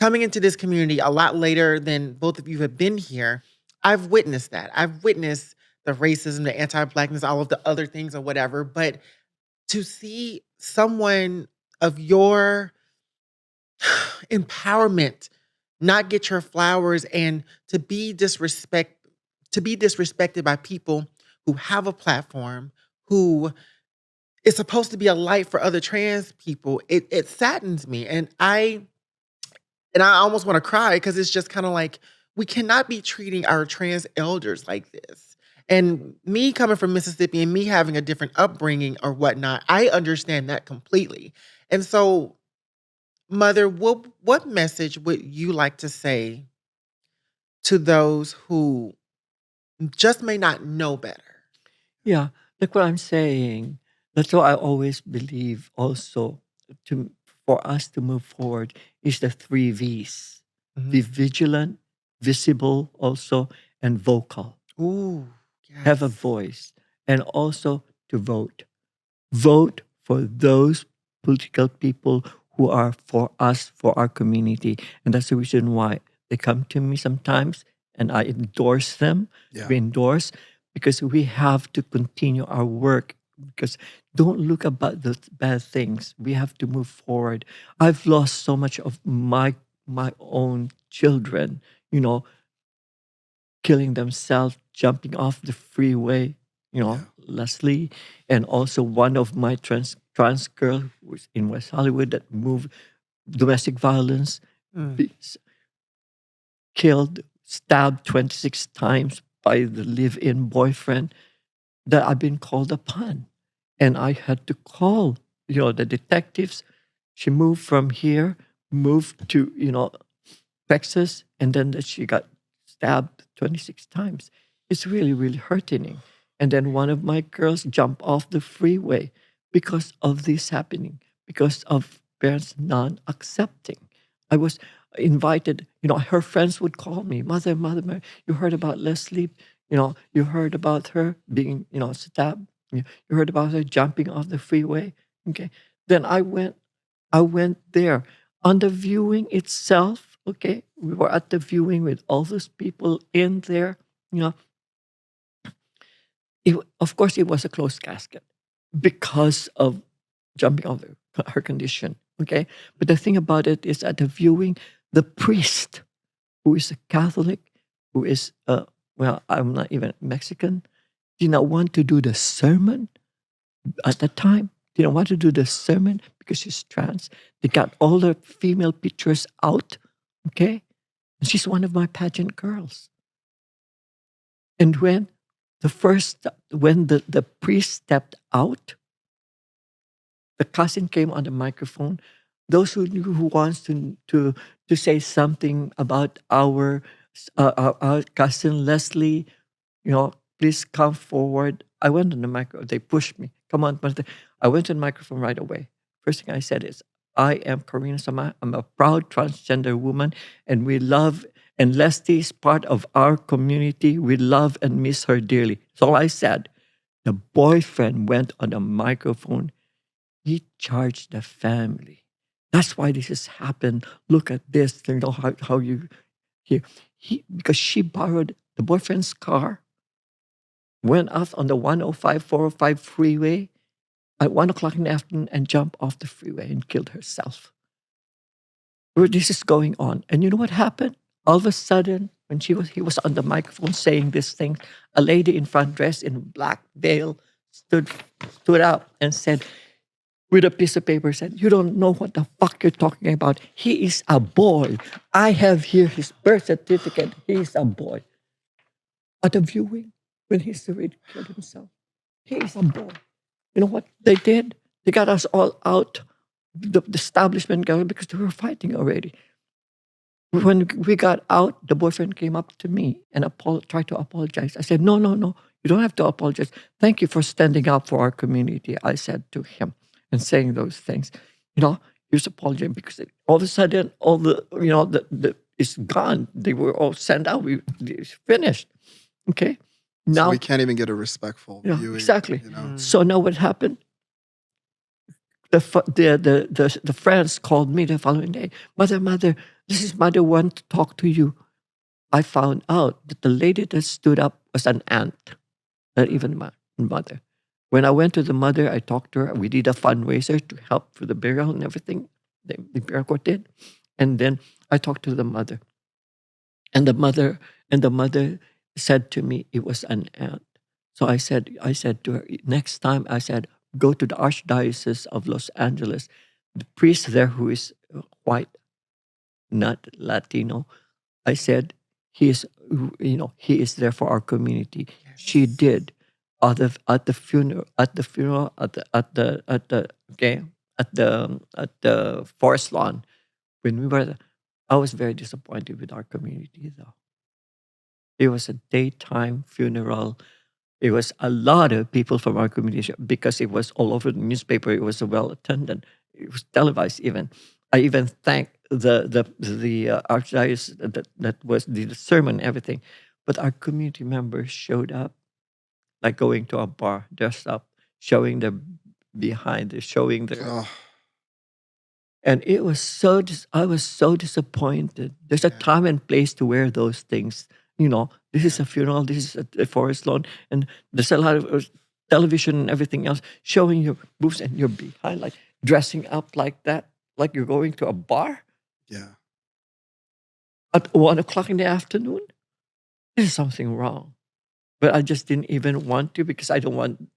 coming into this community a lot later than both of you have been here, I've witnessed that. I've witnessed the racism, the anti-Blackness, all of the other things or whatever. But to see someone of your empowerment not get your flowers and to be disrespected by people who have a platform, who is supposed to be a light for other trans people, it saddens me. And I almost want to cry, because it's just kind of like, we cannot be treating our trans elders like this. And me coming from Mississippi and me having a different upbringing or whatnot, I understand that completely. And so, Mother, what message would you like to say to those who just may not know better? Yeah, like what I'm saying. That's why I always believe also for us to move forward is the 3 V's. Be vigilant, visible also, and vocal. Ooh, yes. Have a voice. And also to vote. Vote for those political people who are for us, for our community. And that's the reason why they come to me sometimes and I endorse them. Yeah. We endorse because we have to continue our work. Because don't look about the bad things. We have to move forward. I've lost so much of my own children, killing themselves, jumping off the freeway, Leslie, and also one of my trans girl who was in West Hollywood that moved domestic violence, be- killed, stabbed 26 times by the live-in boyfriend that I've been called upon. And I had to call, the detectives. She moved from here, moved to, Texas, and then that she got stabbed 26 times. It's really, really hurting. And then one of my girls jumped off the freeway because of this happening, because of parents non-accepting. I was invited, her friends would call me, Mother, you heard about Leslie, you heard about her being, stabbed. You heard about her jumping off the freeway. Okay. Then I went there. On the viewing itself, okay, we were at the viewing with all those people in there. You know, of course, it was a closed casket because of jumping off her condition. Okay, but the thing about it is, at the viewing, the priest, who is a Catholic, who is I'm not even Mexican, did not want to do the sermon at the time. Didn't want to do the sermon because she's trans. They got all the female pictures out, okay? And she's one of my pageant girls. And when the priest stepped out, the cousin came on the microphone. Those who wants to say something about our cousin Leslie, please come forward. I went on the microphone. They pushed me. Come on, but I went to the microphone right away. First thing I said is, I am Karina Samala. I'm a proud transgender woman, and we love, and Leslie is part of our community. We love and miss her dearly. That's all I said. The boyfriend went on the microphone. He charged the family. That's why this has happened. Look at this. How you here. Because she borrowed the boyfriend's car, went off on the 105, 405 freeway at 1 o'clock in the afternoon and jumped off the freeway and killed herself. Where this is going on. And you know what happened? All of a sudden, when he was on the microphone saying this thing, a lady in front dressed in black veil stood up and said, with a piece of paper, said, "You don't know what the fuck you're talking about. He is a boy. I have here his birth certificate. He is a boy." At the viewing, when he's already killed himself, he is a boy. You know what they did? They got us all out, the establishment got, because they were fighting already. When we got out, the boyfriend came up to me and tried to apologize. I said, no, you don't have to apologize. Thank you for standing up for our community, I said to him, and saying those things. Here's apologizing, because all of a sudden, all it's gone. They were all sent out. It's finished. Okay? Now So we can't even get a respectful viewing. Exactly. So now what happened? The friends called me the following day. Mother, this is Mother want to talk to you. I found out that the lady that stood up was an aunt, not even my mother. When I went to the mother, I talked to her. We did a fundraiser to help for the burial and everything. The burial court did. And then I talked to the mother. And the mother said to me it was an aunt. So I said to her, next time, I said, go to the Archdiocese of Los Angeles. The priest there, who is white, not Latino, I said, he is there for our community. Yes. She did. At the funeral, at the forest lawn, when we were there, I was very disappointed with our community, though. It was a daytime funeral. It was a lot of people from our community, because it was all over the newspaper. It was well attended. It was televised even. I even thanked the archdiocese that was the sermon and everything. But our community members showed up, like going to a bar, dressed up, showing their behind. They're showing their, Oh, and it was I was so disappointed. There's a time and place to wear those things. This is a funeral, this is a forest lawn, and there's a lot of television and everything else showing your boobs and you're behind, like dressing up like that, like you're going to a bar yeah. at 1 o'clock in the afternoon. There's something wrong. But I just didn't even want to because I don't want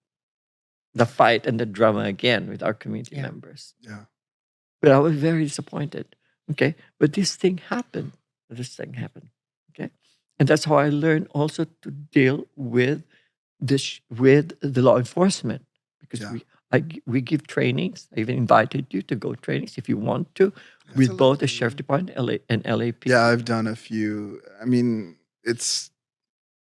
the fight and the drama again with our community members. Yeah. But I was very disappointed. Okay. But this thing happened. Okay. And that's how I learned also to deal with this with the law enforcement. Because we give trainings. I even invited you to go trainings if you want to, with both the Sheriff Department and LAP. Yeah, I've done a few. I mean, it's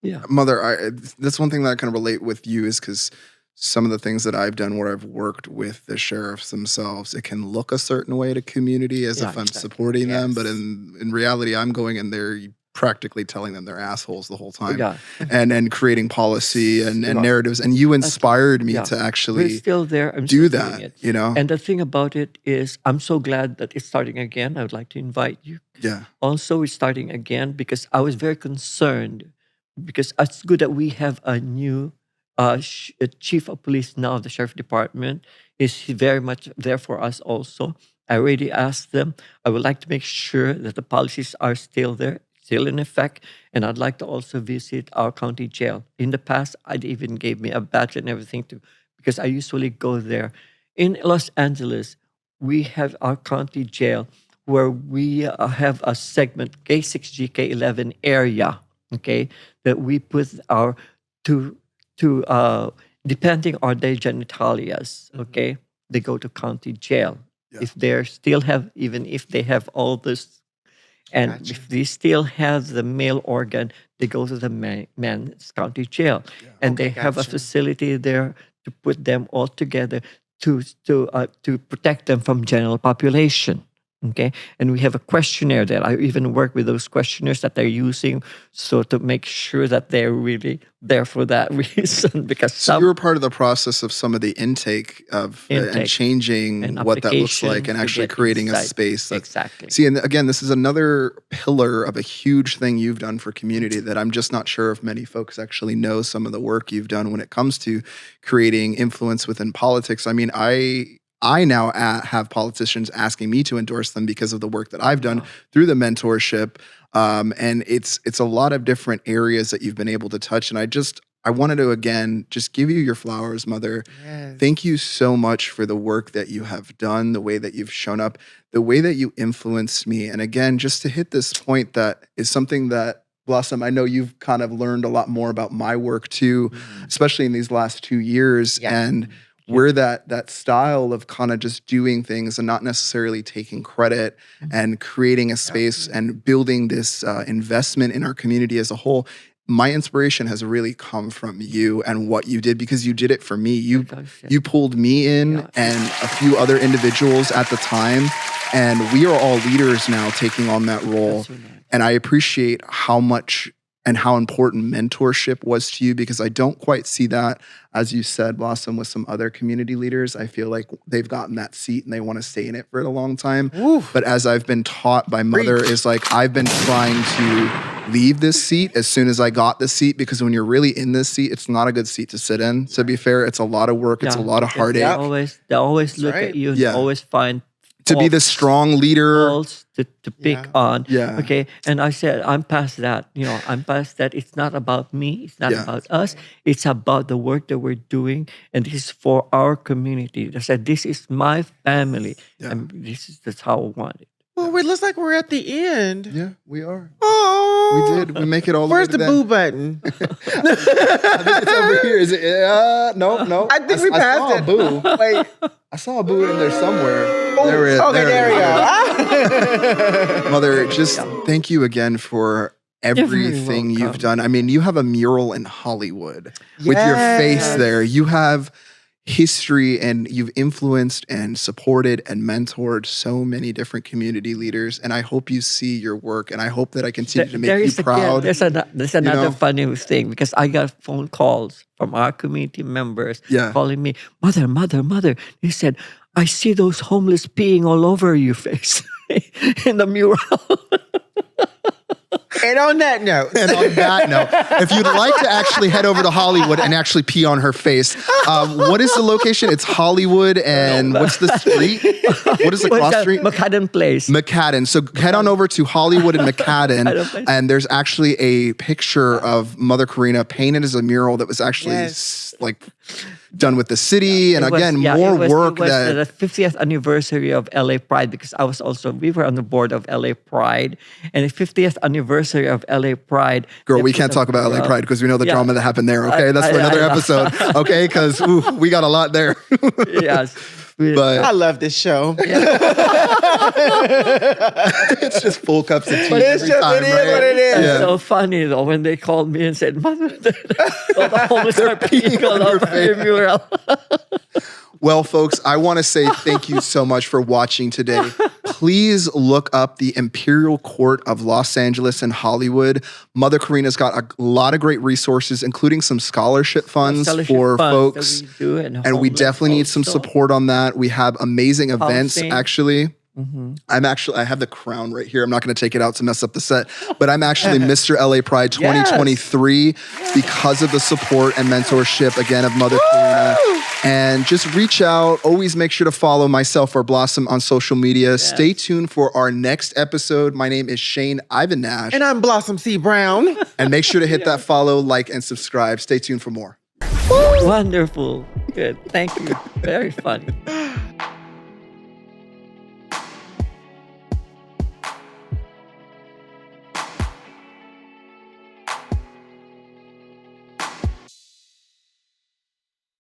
Yeah. Mother, that's one thing that I kind of relate with you is because some of the things that I've done where I've worked with the sheriffs themselves, it can look a certain way to community as if I'm supporting them, but in reality, I'm going in there practically telling them they're assholes the whole time, and creating policy and narratives. And you inspired me to actually We're still there. I'm do still that. doing it. You know, And the thing about it is, I'm so glad that it's starting again. I would like to invite you. yeah, Also, it's starting again because I was very concerned because it's good that we have a new chief of police now, the sheriff department is very much there for us also. I already asked them. I would like to make sure that the policies are still there, still in effect, and I'd like to also visit our county jail. In the past, I'd even gave me a badge and everything because I usually go there. In Los Angeles, we have our county jail where we have a segment K6G, K11 area, okay, that we put our to depending on their genitalias, okay, they go to county jail. If they still have, even if they have all this, and if they still have the male organ, they go to the men's county jail, and they have a facility there to put them all together to protect them from general population. Okay, and we have a questionnaire that I even work with those questionnaires that they're using, so to make sure that they're really there for that reason. Because so you were part of the process of some of the intake of and changing and what that looks like, and actually creating a space. Exactly. See, and again, this is another pillar of a huge thing you've done for community that I'm just not sure if many folks actually know some of the work you've done when it comes to creating influence within politics. I mean, I now have politicians asking me to endorse them because of the work that I've done through the mentorship. And it's a lot of different areas that you've been able to touch. And I wanted to, again, just give you your flowers, Mother. Yes. Thank you so much for the work that you have done, the way that you've shown up, the way that you influenced me. And again, just to hit this point that is something that, Blossom, I know you've kind of learned a lot more about my work too, especially in these last 2 years. And we're that style of kind of just doing things and not necessarily taking credit and creating a space and building this investment in our community as a whole. My inspiration has really come from you and what you did, because you did it for me. You pulled me in and a few other individuals at the time, and we are all leaders now taking on that role. And I appreciate how much and how important mentorship was to you, because I don't quite see that, as you said, Blossom, with some other community leaders. I feel like they've gotten that seat and they want to stay in it for a long time. But as I've been taught by Mother, is like I've been trying to leave this seat as soon as I got the seat, because when you're really in this seat, it's not a good seat to sit in. To be fair, it's a lot of work. It's a lot of heartache. They always look at you and they always find to be the strong leader to pick on. Yeah. Okay. And I said, I'm past that. I'm past that. It's not about me. It's not about us. It's about the work that we're doing. And this is for our community. I said, this is my family. And that's how I want it. Well, it looks like we're at the end. Yeah, we are. Oh, we did. We make it all. Where's the boo button? I think it's over here. Is it? No. I think we passed it. Boo. Wait, I saw a boo in there somewhere. There it is. Okay, there we go. Mother, just thank you again for everything you've done. I mean, you have a mural in Hollywood with your face there. You have history, and you've influenced and supported and mentored so many different community leaders. And I hope you see your work, and I hope that I continue to make you proud. There's another funny thing, because I got phone calls from our community members calling me, mother. They said, I see those homeless peeing all over your face in the mural. And on that note, if you'd like to actually head over to Hollywood and actually pee on her face, what is the location? It's Hollywood, and what's the street? What is the cross street? McCadden Place. McCadden. So head on over to Hollywood and McCadden, and there's actually a picture of Mother Karina painted as a mural that was actually done with the city, and more work. It was the 50th anniversary of LA Pride, because we were on the board of LA Pride, and the 50th anniversary of LA Pride. Girl, we can't talk about LA Pride because we know the drama that happened there. Okay, that's for another episode. Okay, because we got a lot there. Yes. But I love this show. It's just full cups of tea every time, right? What it is. It's so funny though when they called me and said, "Mother, all the homeless are peeing all over your mural." Well, folks, I want to say thank you so much for watching today. Please look up the Imperial Court of Los Angeles and Hollywood. Mother Karina's got a lot of great resources, including some scholarship funds for folks. And we definitely need some support on that. We have amazing events, actually. Mm-hmm. I have the crown right here. I'm not going to take it out to mess up the set, but I'm actually Mr. LA Pride 2023 because of the support and mentorship, again, of Mother Karina. And just reach out. Always make sure to follow myself or Blossom on social media. Yes. Stay tuned for our next episode. My name is Shane Ivan Nash. And I'm Blossom C. Brown. And make sure to hit that follow, like, and subscribe. Stay tuned for more. Wonderful. Good. Thank you. Very funny.